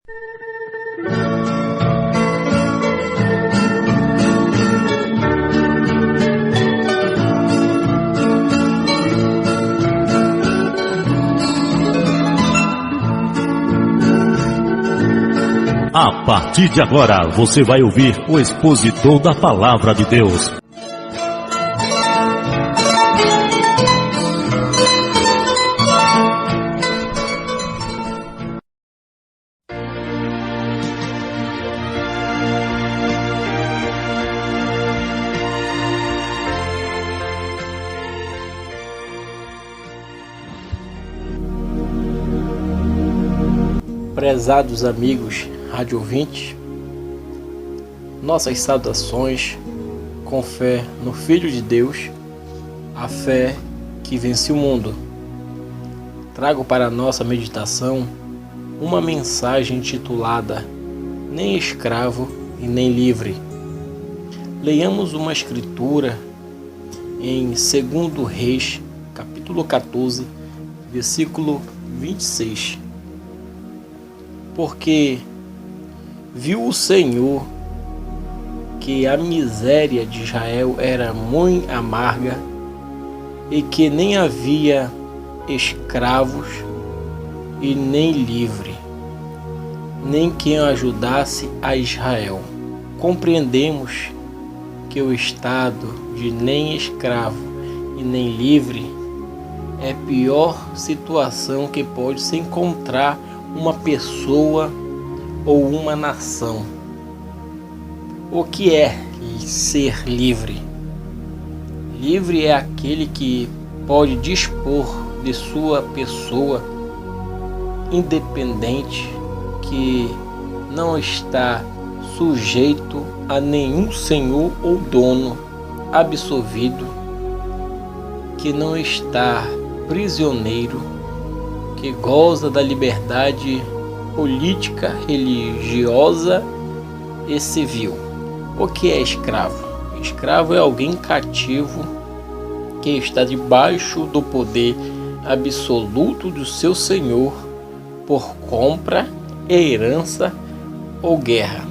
A partir de agora, você vai ouvir o expositor da Palavra de Deus. Prezados amigos rádio ouvintes, nossas saudações com fé no Filho de Deus, a fé que vence o mundo. Trago para nossa meditação uma mensagem intitulada Nem escravo e nem livre. Leiamos uma escritura em 2 Reis, capítulo 14, versículo 26. Porque viu o Senhor que a miséria de Israel era muito amarga e que nem havia escravos e nem livre, nem quem ajudasse a Israel. Compreendemos que o estado de nem escravo e nem livre é a pior situação que pode se encontrar uma pessoa ou uma nação. O que é ser livre? Livre é aquele que pode dispor de sua pessoa independente, que não está sujeito a nenhum senhor ou dono, absolvido, que não está prisioneiro, que goza da liberdade política, religiosa e civil. O que é escravo? Escravo é alguém cativo que está debaixo do poder absoluto do seu senhor por compra, herança ou guerra.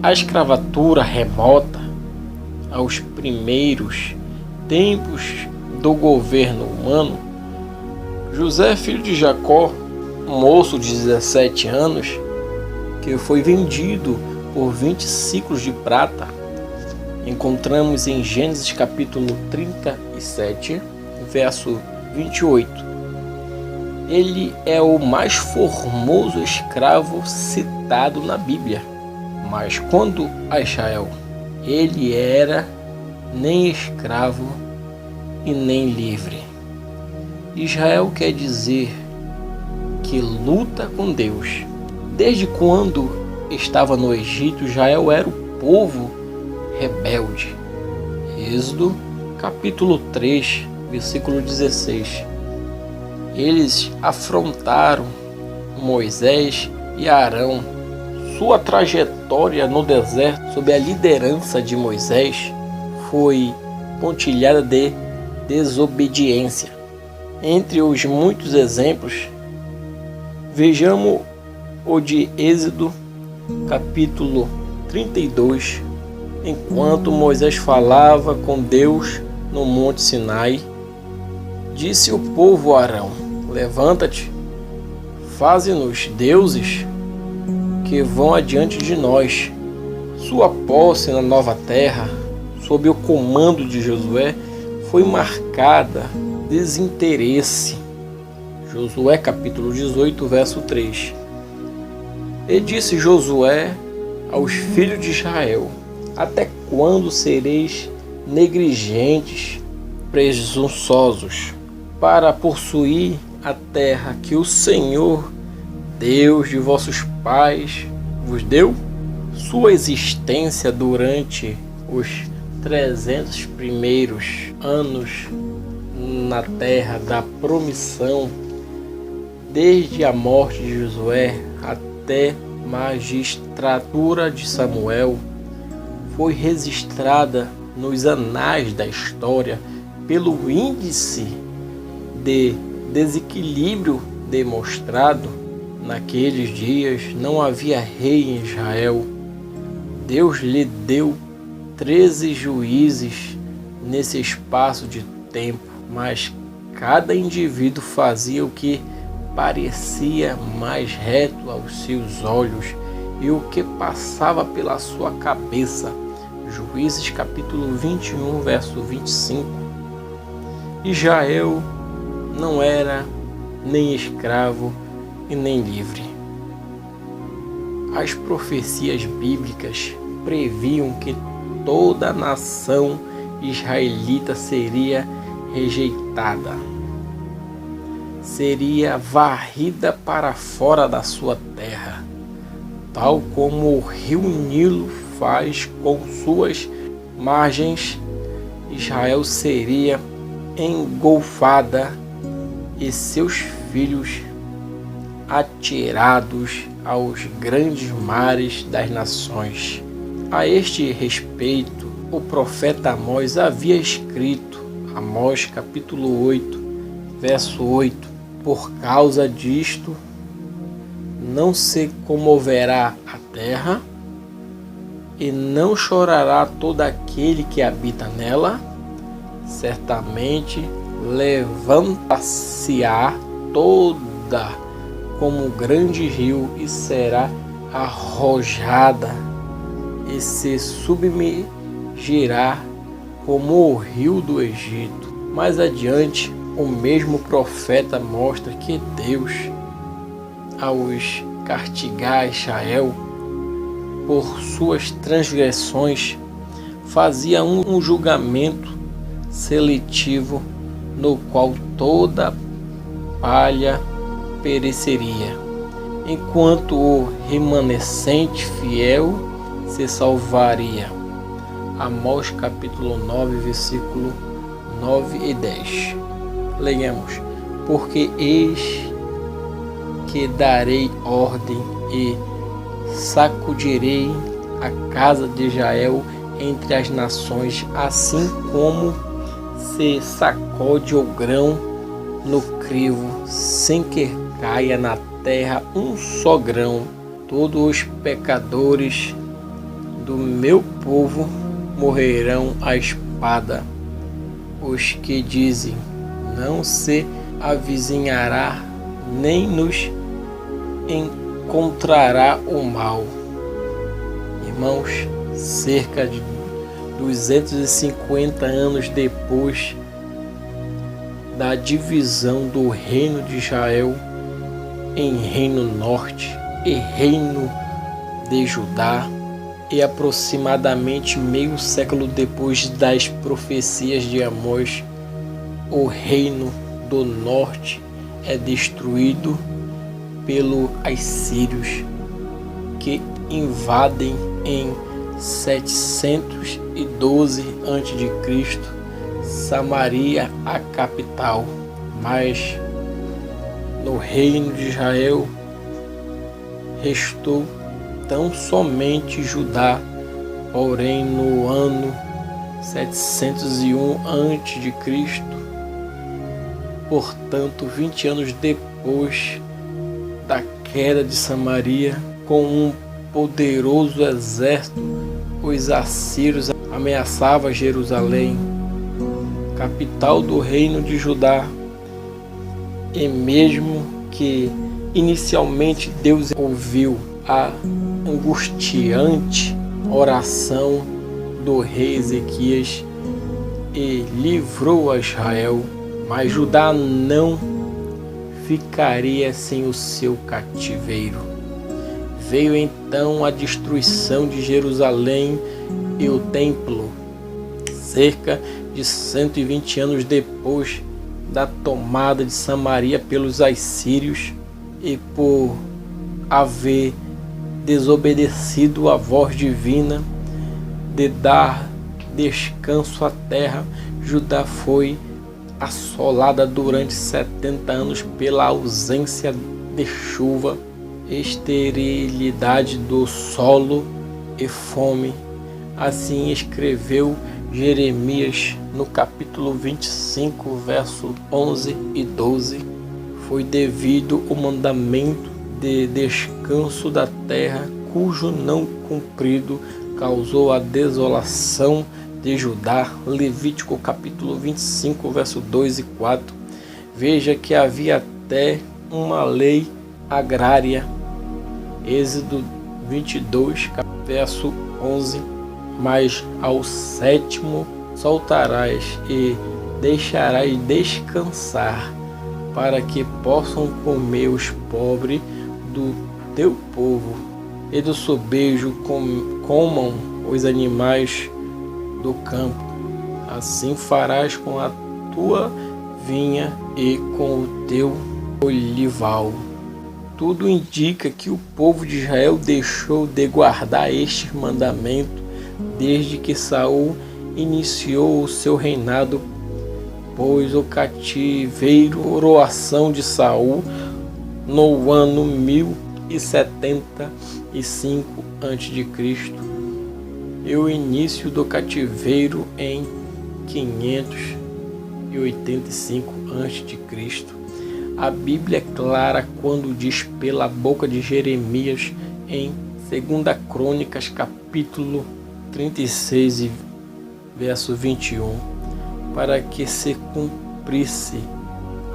A escravatura remota aos primeiros tempos do governo humano. José, filho de Jacó, um moço de 17 anos, que foi vendido por 20 ciclos de prata, encontramos em Gênesis capítulo 37, verso 28. Ele é o mais formoso escravo citado na Bíblia. Mas quando a Israel, ele era nem escravo e nem livre. Israel quer dizer que luta com Deus. Desde quando estava no Egito, Israel era o povo rebelde. Êxodo capítulo 3, versículo 16. Eles afrontaram Moisés e Arão. Sua trajetória no deserto, sob a liderança de Moisés, foi pontilhada de desobediência. Entre os muitos exemplos, vejamos o de Êxodo, capítulo 32, enquanto Moisés falava com Deus no Monte Sinai, disse o povo a Arão: levanta-te, faze-nos deuses que vão adiante de nós. Sua posse na nova terra, sob o comando de Josué, foi marcada desinteresse. Josué capítulo 18, verso 3. E disse Josué aos filhos de Israel: até quando sereis negligentes, presunçosos, para possuir a terra que o Senhor, Deus de vossos pais, vos deu? Sua existência durante os 300 primeiros anos na terra da promissão, desde a morte de Josué até a magistratura de Samuel, foi registrada nos anais da história pelo índice de desequilíbrio demonstrado Naqueles dias não havia rei em Israel. Deus lhe deu 13 juízes nesse espaço de tempo, mas cada indivíduo fazia o que parecia mais reto aos seus olhos e o que passava pela sua cabeça. Juízes capítulo 21, verso 25. Israel não era nem escravo e nem livre. As profecias bíblicas previam que toda a nação israelita seria rejeitada, seria varrida para fora da sua terra, tal como o rio Nilo faz com suas margens. Israel seria engolfada e seus filhos atirados aos grandes mares das nações. A este respeito, o profeta Amós havia escrito, Amós capítulo 8, verso 8: por causa disto, não se comoverá a terra, e não chorará todo aquele que habita nela. Certamente levanta-se-á toda como grande rio, e será arrojada, e se submergirá como o rio do Egito. Mais adiante, o mesmo profeta mostra que Deus, ao castigar Israel por suas transgressões, fazia um julgamento seletivo, no qual toda palha pereceria, enquanto o remanescente fiel se salvaria. Amós capítulo 9, versículo 9 e 10. Leiamos: porque eis que darei ordem e sacudirei a casa de Israel entre as nações, assim como se sacode o grão no crivo, sem que caia na terra um só grão. Todos os pecadores do meu povo morrerão à espada. Os que dizem, não se avizinhará, nem nos encontrará o mal. Irmãos, cerca de 250 anos depois da divisão do reino de Israel em reino norte e reino de Judá, e aproximadamente meio século depois das profecias de Amós, o reino do norte é destruído pelos assírios, que invadem em 712 a.C. Samaria, a capital. Mas no reino de Israel restou tão somente Judá. Porém, no ano 701 a.C., portanto 20 anos depois da queda de Samaria, com um poderoso exército, os assírios ameaçavam Jerusalém, capital do reino de Judá. E mesmo que inicialmente Deus ouviu a angustiante oração do rei Ezequias e livrou a Israel, mas Judá não ficaria sem o seu cativeiro. Veio então a destruição de Jerusalém e o templo, cerca de 120 anos depois da tomada de Samaria pelos assírios, e por haver desobedecido a voz divina de dar descanso à terra, Judá foi assolada durante 70 anos pela ausência de chuva, esterilidade do solo e fome. Assim escreveu Jeremias no capítulo 25, verso 11 e 12. Foi devido o mandamento de descanso da terra, cujo não cumprido causou a desolação de Judá. Levítico capítulo 25, verso 2 e 4. Veja que havia até uma lei agrária. Êxodo 22, verso 11. Mas ao sétimo soltarás e deixarás descansar, para que possam comer os pobres do teu povo, e do sobejo comam os animais do campo. Assim farás com a tua vinha e com o teu olival. Tudo indica que o povo de Israel deixou de guardar este mandamento desde que Saul iniciou o seu reinado, pois o cativeiro, coroação de Saul no ano 1075 a.C. e o início do cativeiro em 585 a.C. A Bíblia é clara quando diz pela boca de Jeremias em 2 Crônicas capítulo 36 verso 21, para que se cumprisse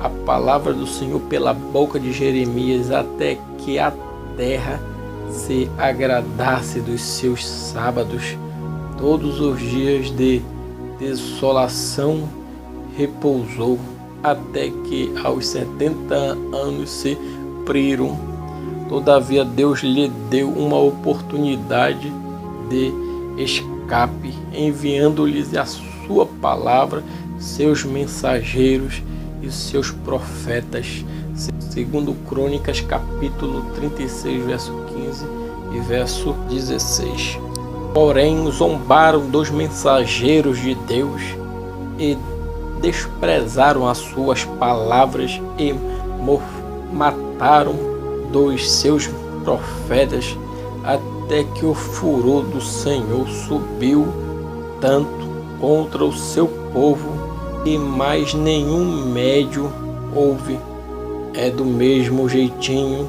a palavra do Senhor pela boca de Jeremias, até que a terra se agradasse dos seus sábados. Todos os dias de desolação repousou, até que aos 70 anos se cumpriram. Todavia Deus lhe deu uma oportunidade de escape, enviando-lhes a sua palavra, seus mensageiros e seus profetas. Segundo Crônicas capítulo 36, verso 15 e verso 16. Porém, zombaram dos mensageiros de Deus e desprezaram as suas palavras e mataram dos seus profetas, até que o furor do Senhor subiu tanto contra o seu povo e mais nenhum médio houve. É do mesmo jeitinho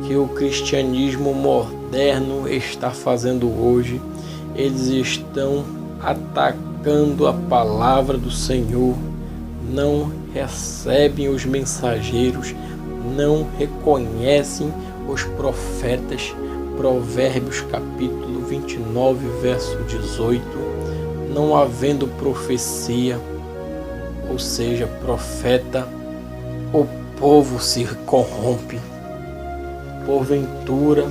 que o cristianismo moderno está fazendo hoje. Eles estão atacando a palavra do Senhor, não recebem os mensageiros, não reconhecem os profetas. Provérbios capítulo 29, verso 18. Não havendo profecia, ou seja, profeta, o povo se corrompe. Porventura,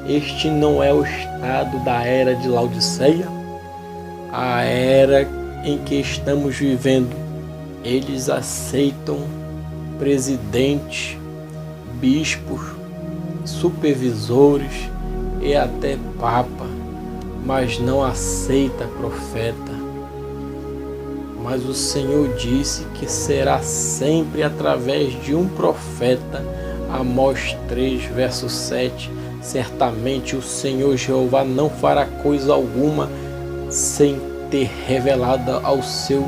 este não é o estado da era de Laodiceia? A era em que estamos vivendo. Eles aceitam presidentes, bispos, supervisores e até papa, mas não aceita profeta. Mas o Senhor disse que será sempre através de um profeta. Amós 3, verso 7. Certamente o Senhor Jeová não fará coisa alguma sem ter revelado ao seu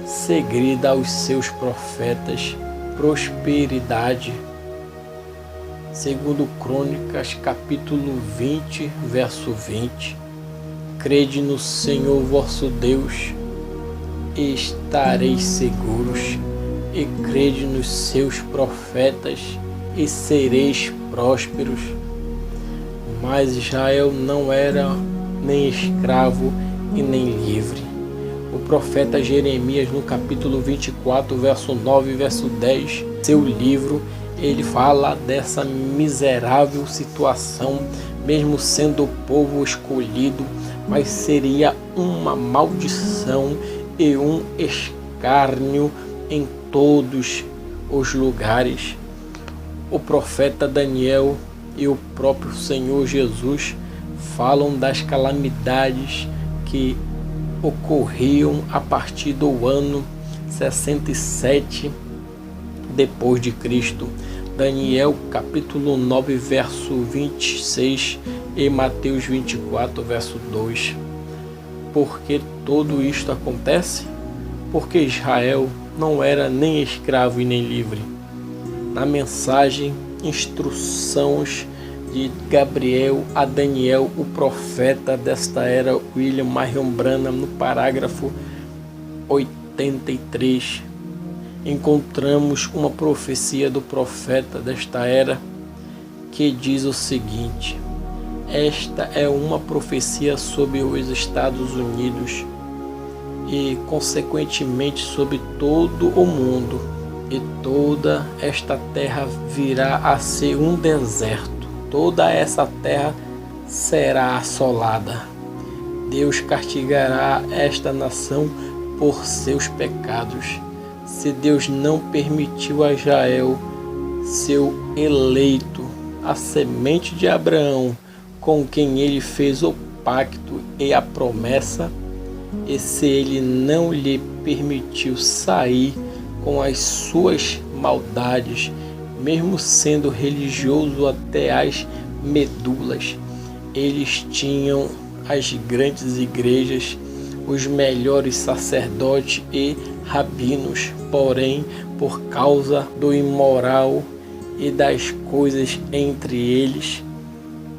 segredo aos seus profetas prosperidade. Segundo Crônicas capítulo 20, verso 20. Crede no Senhor vosso Deus e estareis seguros, e crede nos seus profetas e sereis prósperos. Mas Israel não era nem escravo e nem livre. O profeta Jeremias, no capítulo 24, verso 9 e verso 10, seu livro, ele fala dessa miserável situação, mesmo sendo o povo escolhido, mas seria uma maldição e um escárnio em todos os lugares. O profeta Daniel e o próprio Senhor Jesus falam das calamidades que ocorriam a partir do ano 67 depois de Cristo. Daniel capítulo 9, verso 26 e Mateus 24, verso 2. Por que tudo isto acontece? Porque Israel não era nem escravo e nem livre. Na mensagem instruções de Gabriel a Daniel, o profeta desta era, William Marion Branham, no parágrafo 83, encontramos uma profecia do profeta desta era que diz o seguinte: esta é uma profecia sobre os Estados Unidos e, consequentemente, sobre todo o mundo, e toda esta terra virá a ser um deserto. Toda essa terra será assolada. Deus castigará esta nação por seus pecados. Se Deus não permitiu a Israel, seu eleito, a semente de Abraão, com quem ele fez o pacto e a promessa, e se ele não lhe permitiu sair com as suas maldades, mesmo sendo religioso até as medulas, eles tinham as grandes igrejas, os melhores sacerdotes e rabinos, porém, por causa do imoral e das coisas entre eles,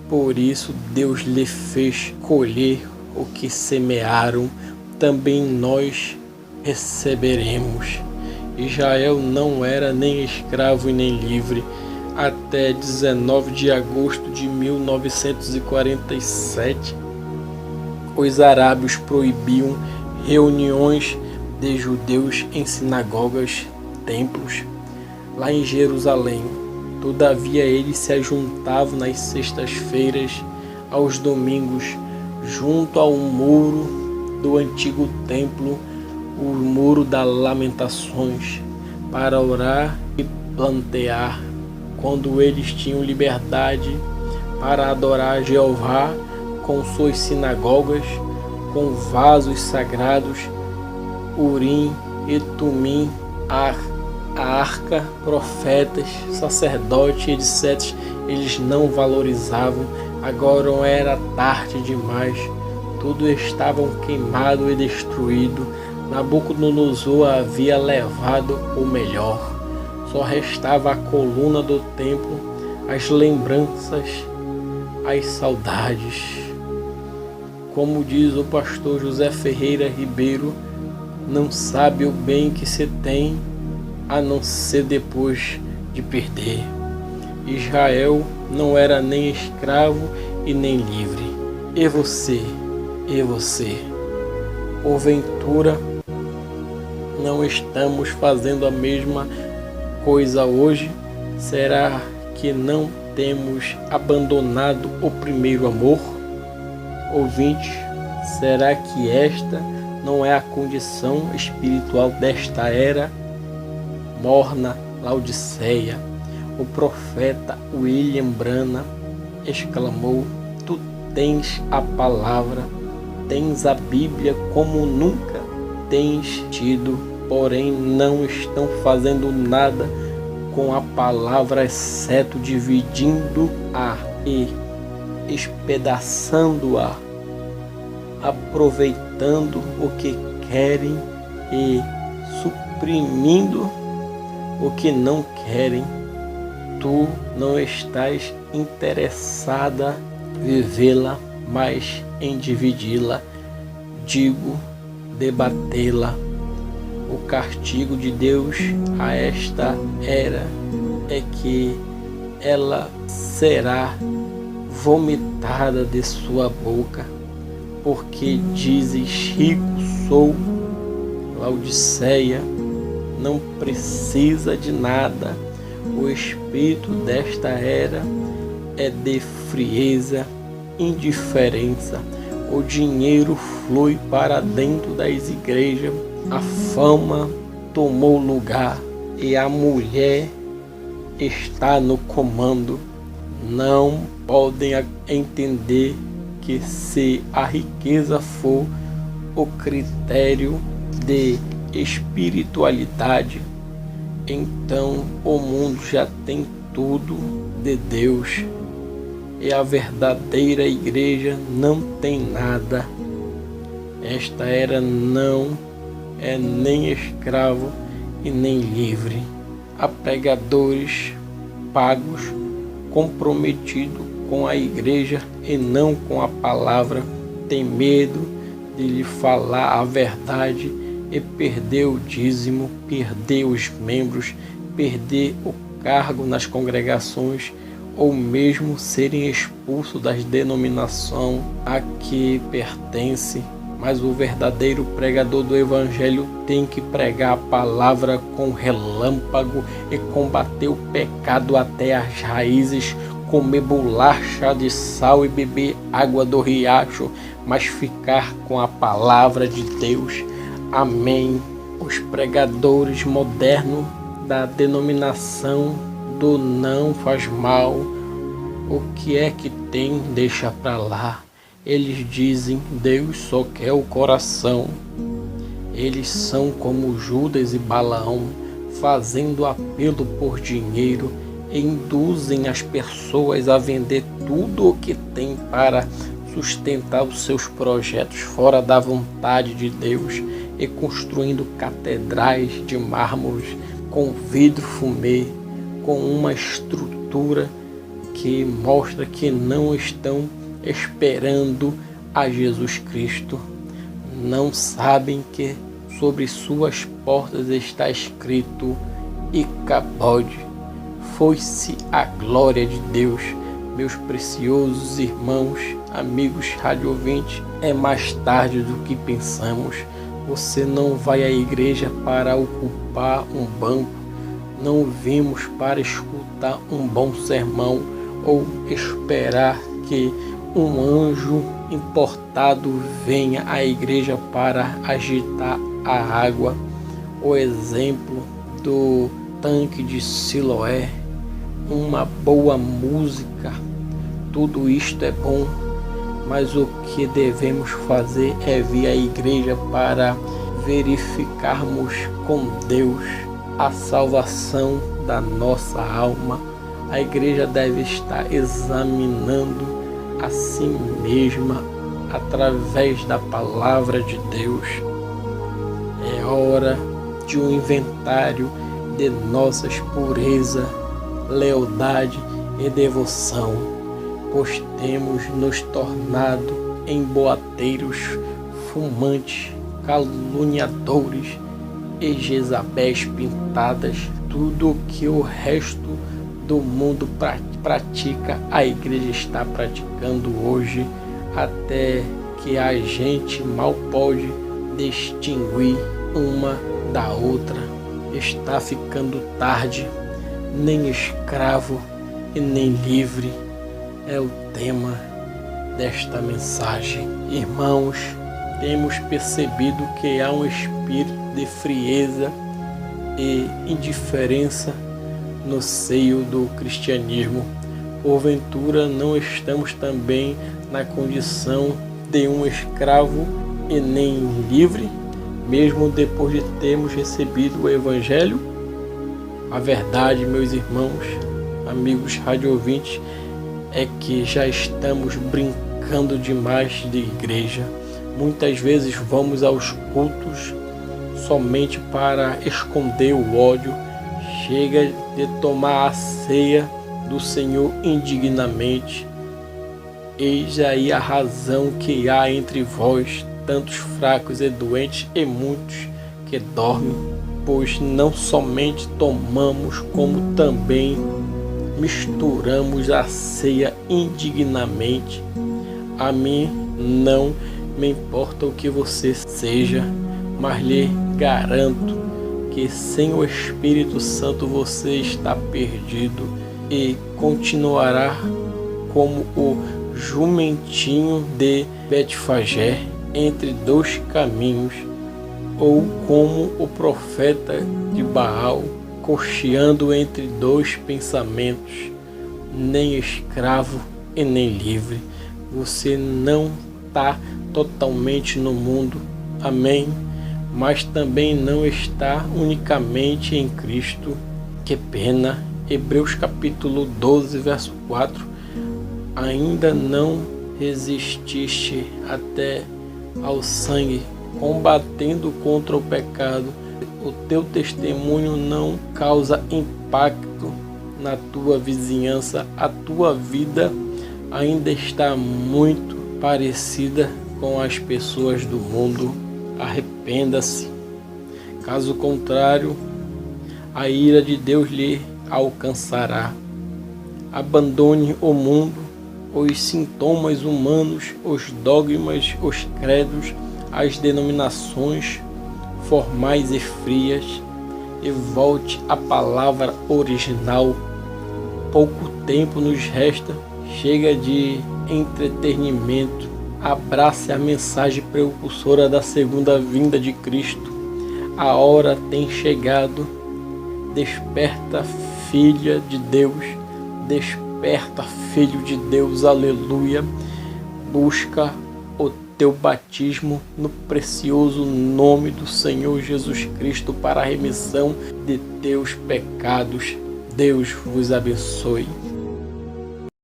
por isso Deus lhe fez colher o que semearam, também nós receberemos. Israel não era nem escravo e nem livre até 19 de agosto de 1947. Os arábios proibiam reuniões de judeus em sinagogas, templos, lá em Jerusalém. Todavia eles se ajuntavam nas sextas-feiras, aos domingos, junto ao muro do antigo templo, o muro das lamentações, para orar e plantear, quando eles tinham liberdade para adorar a Jeová com suas sinagogas, com vasos sagrados, Urim e Tumim, a arca, profetas, sacerdotes, etc. Eles não valorizavam. Agora era tarde demais, tudo estava queimado e destruído. Nabucodonosor havia levado o melhor. Só restava a coluna do templo, as lembranças, as saudades. Como diz o pastor José Ferreira Ribeiro, não sabe o bem que se tem, a não ser depois de perder. Israel não era nem escravo e nem livre. E você? Porventura, não estamos fazendo a mesma coisa hoje? Será que não temos abandonado o primeiro amor? Ouvinte, será que esta não é a condição espiritual desta era morna, Laodiceia? O profeta William Branham exclamou: tu tens a palavra, tens a Bíblia como nunca tens tido, porém não estão fazendo nada com a palavra, exceto dividindo-a e espedaçando-a, aproveitando o que querem e suprimindo o que não querem. Tu não estás interessada em vivê-la, mas em dividi-la, digo, debatê-la. O castigo de Deus a esta era é que ela será vomitada de sua boca, porque dizes: rico sou. Laodiceia não precisa de nada. O espírito desta era é de frieza, indiferença. O dinheiro flui para dentro das igrejas, a fama tomou lugar e a mulher está no comando. Não podem entender que, se a riqueza for o critério de espiritualidade, então o mundo já tem tudo de Deus e a verdadeira igreja não tem nada. Esta era não é nem escravo e nem livre. Há pregadores pagos, comprometido com a igreja e não com a palavra, tem medo de lhe falar a verdade e perder o dízimo, perder os membros, perder o cargo nas congregações ou mesmo serem expulsos das denominações a que pertence. Mas o verdadeiro pregador do evangelho tem que pregar a palavra com relâmpago e combater o pecado até as raízes, comer bolacha de sal e beber água do riacho, mas ficar com a palavra de Deus. Amém. Os pregadores modernos da denominação do não faz mal, o que é que tem, deixa pra lá. Eles dizem, Deus só quer o coração. Eles são como Judas e Balaão, fazendo apelo por dinheiro, e induzem as pessoas a vender tudo o que tem para sustentar os seus projetos fora da vontade de Deus, e construindo catedrais de mármore com vidro fumê, com uma estrutura que mostra que não estão esperando a Jesus Cristo. Não sabem que sobre suas portas está escrito Icabode. Foi-se a glória de Deus. Meus preciosos irmãos, amigos radiovintes, é mais tarde do que pensamos. Você não vai à igreja para ocupar um banco. Não vimos para escutar um bom sermão ou esperar que um anjo importado venha à igreja para agitar a água. O exemplo do tanque de Siloé, uma boa música, tudo isto é bom, mas o que devemos fazer é vir à igreja para verificarmos com Deus a salvação da nossa alma. A igreja deve estar examinando a si mesma através da palavra de Deus. É hora de um inventário de nossas pureza, lealdade e devoção, pois temos nos tornado emboateiros, fumantes, caluniadores e Jezabéis pintadas. Tudo o que o resto do mundo pratica, a igreja está praticando hoje, até que a gente mal pode distinguir uma da outra. Está ficando tarde, nem escravo e nem livre é o tema desta mensagem. Irmãos, temos percebido que há um espírito de frieza e indiferença no seio do cristianismo. Porventura não estamos também na condição de um escravo e nem livre, mesmo depois de termos recebido o Evangelho? A verdade, meus irmãos, amigos radiovintes, é que já estamos brincando demais de igreja. Muitas vezes vamos aos cultos somente para esconder o ódio. Chega de tomar a ceia do Senhor indignamente. Eis aí a razão que há entre vós tantos fracos e doentes e muitos que dormem, pois não somente tomamos, como também misturamos a ceia indignamente. A mim não me importa o que você seja, mas lhe garanto que sem o Espírito Santo você está perdido e continuará como o jumentinho de Betfagé entre dois caminhos, ou como o profeta de Baal cocheando entre dois pensamentos, nem escravo e nem livre. Você não está totalmente no mundo, amém? Mas também não está unicamente em Cristo. Que pena. Hebreus capítulo 12, verso 4. Ainda não resististe até ao sangue, combatendo contra o pecado. O teu testemunho não causa impacto na tua vizinhança, a tua vida ainda está muito parecida com as pessoas do mundo, arrependa-se. Caso contrário, a ira de Deus lhe alcançará. Abandone o mundo, os sintomas humanos, os dogmas, os credos, as denominações formais e frias e volte à palavra original. Pouco tempo nos resta, chega de entretenimento. Abrace a mensagem precursora da segunda vinda de Cristo. A hora tem chegado. Desperta, filha de Deus. Desperta, filho de Deus. Aleluia. Busca o teu batismo no precioso nome do Senhor Jesus Cristo para a remissão de teus pecados. Deus vos abençoe.